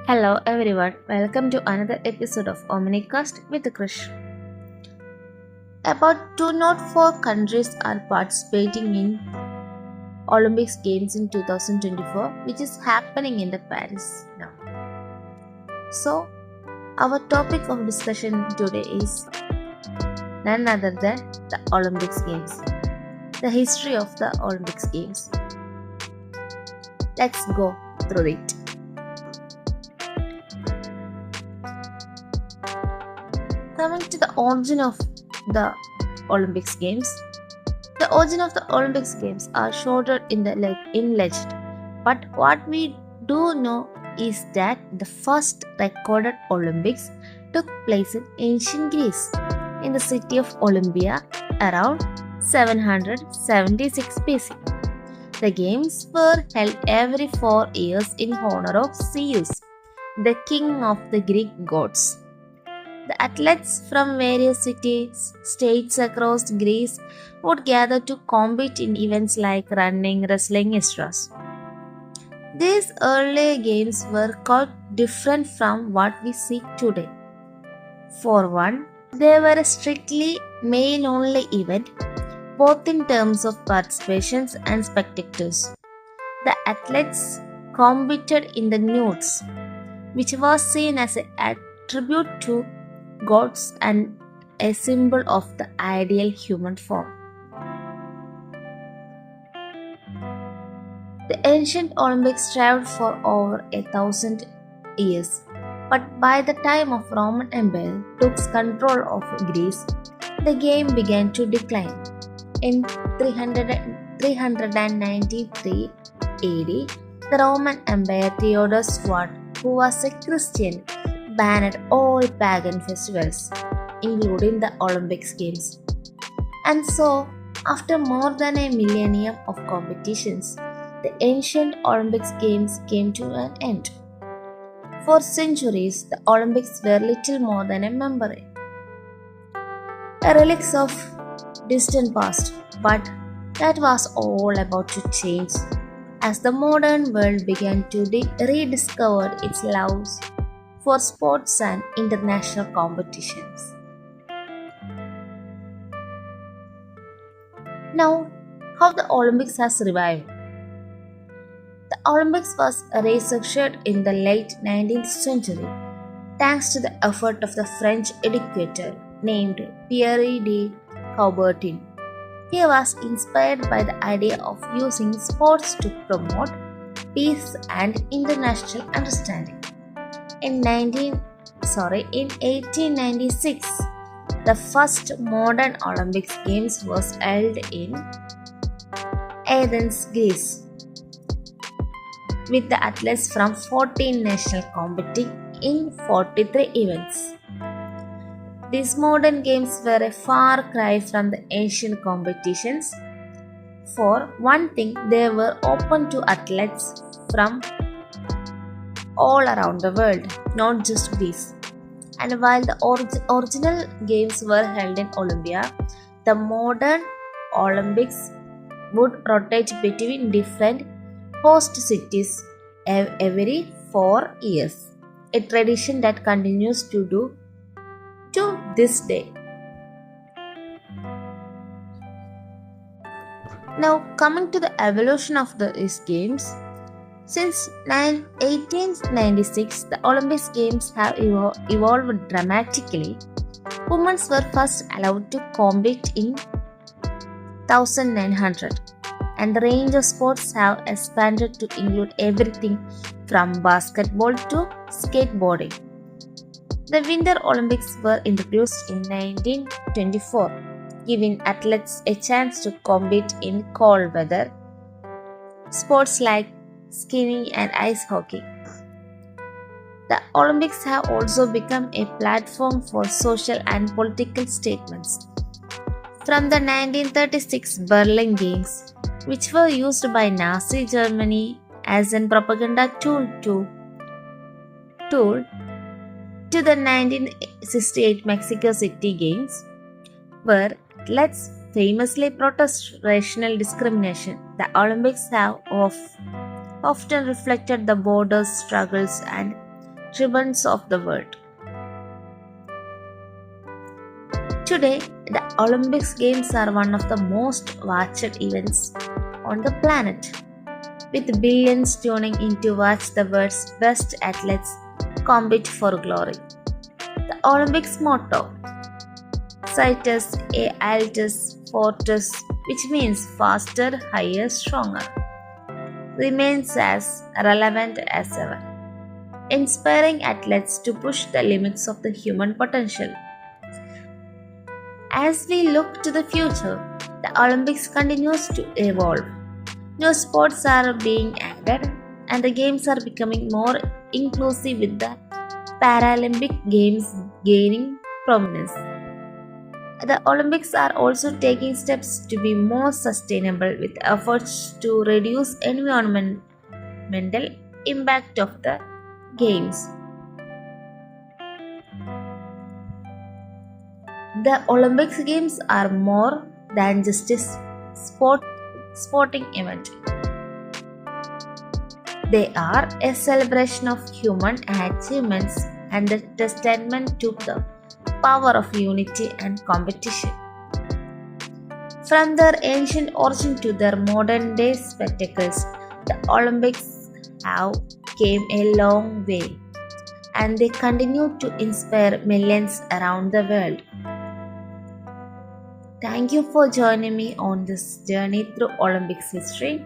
Hello everyone, welcome to another episode of Omnicast with Krish. About 204 countries are participating in Olympics Games in 2024, which is happening in the Paris now. So, our topic of discussion today is none other than the Olympics Games, the history of the Olympics Games. Let's go through it. Coming to the origin of the Olympics Games. The origin of the Olympics Games are shrouded in legend, but what we do know is that the first recorded Olympics took place in ancient Greece, in the city of Olympia around 776 BC. The Games were held every 4 years in honor of Zeus, the king of the Greek gods. The athletes from various states across Greece would gather to compete in events like running, wrestling, etc. These early games were quite different from what we see today. For one, they were a strictly male-only event, both in terms of participations and spectators. The athletes competed in the nudes, which was seen as a tribute to gods and a symbol of the ideal human form. The ancient Olympics travelled for over 1,000 years, but by the time of Roman Empire took control of Greece, the game began to decline. In 393 AD, the Roman Emperor Theodosius I, who was a Christian, banned all pagan festivals, including the Olympics Games. And so, after more than a millennium of competitions, the ancient Olympics Games came to an end. For centuries, the Olympics were little more than a memory, a relics of distant past, but that was all about to change as the modern world began to rediscover its loves for sports and international competitions. Now, how the Olympics has revived. The Olympics was resurrected in the late 19th century thanks to the effort of the French educator named Pierre de Coubertin. He was inspired by the idea of using sports to promote peace and international understanding. In 1896, the first modern Olympics Games was held in Athens, Greece, with the athletes from 14 nations competing in 43 events. These modern games were a far cry from the ancient competitions. For one thing, they were open to athletes from all around the world, not just Greece. And while the original games were held in Olympia, the modern Olympics would rotate between different host cities every 4 years, a tradition that continues to this day. Now, coming to the evolution of these games, since 1896, the Olympics Games have evolved dramatically. Women were first allowed to compete in 1900, and the range of sports have expanded to include everything from basketball to skateboarding. The Winter Olympics were introduced in 1924, giving athletes a chance to compete in cold weather sports like skiing and ice hockey. The Olympics have also become a platform for social and political statements. From the 1936 Berlin Games, which were used by Nazi Germany as a propaganda tool to the 1968 Mexico City Games, where athletes famously protest racial discrimination. The Olympics have often reflected the borders, struggles, and ribbons of the world. Today, the Olympics Games are one of the most watched events on the planet, with billions tuning in to watch the world's best athletes compete for glory. The Olympics motto, Citus e Altus Fortis, which means faster, higher, stronger, remains as relevant as ever, inspiring athletes to push the limits of the human potential. As we look to the future, the Olympics continues to evolve. New sports are being added, and the games are becoming more inclusive with the Paralympic Games gaining prominence. The Olympics are also taking steps to be more sustainable with efforts to reduce environmental impact of the games. The Olympics Games are more than just a sporting event. They are a celebration of human achievements and a testament to the power of unity and competition. From their ancient origin to their modern day spectacles, the Olympics have came a long way, and they continue to inspire millions around the world. Thank you for joining me on this journey through Olympics history.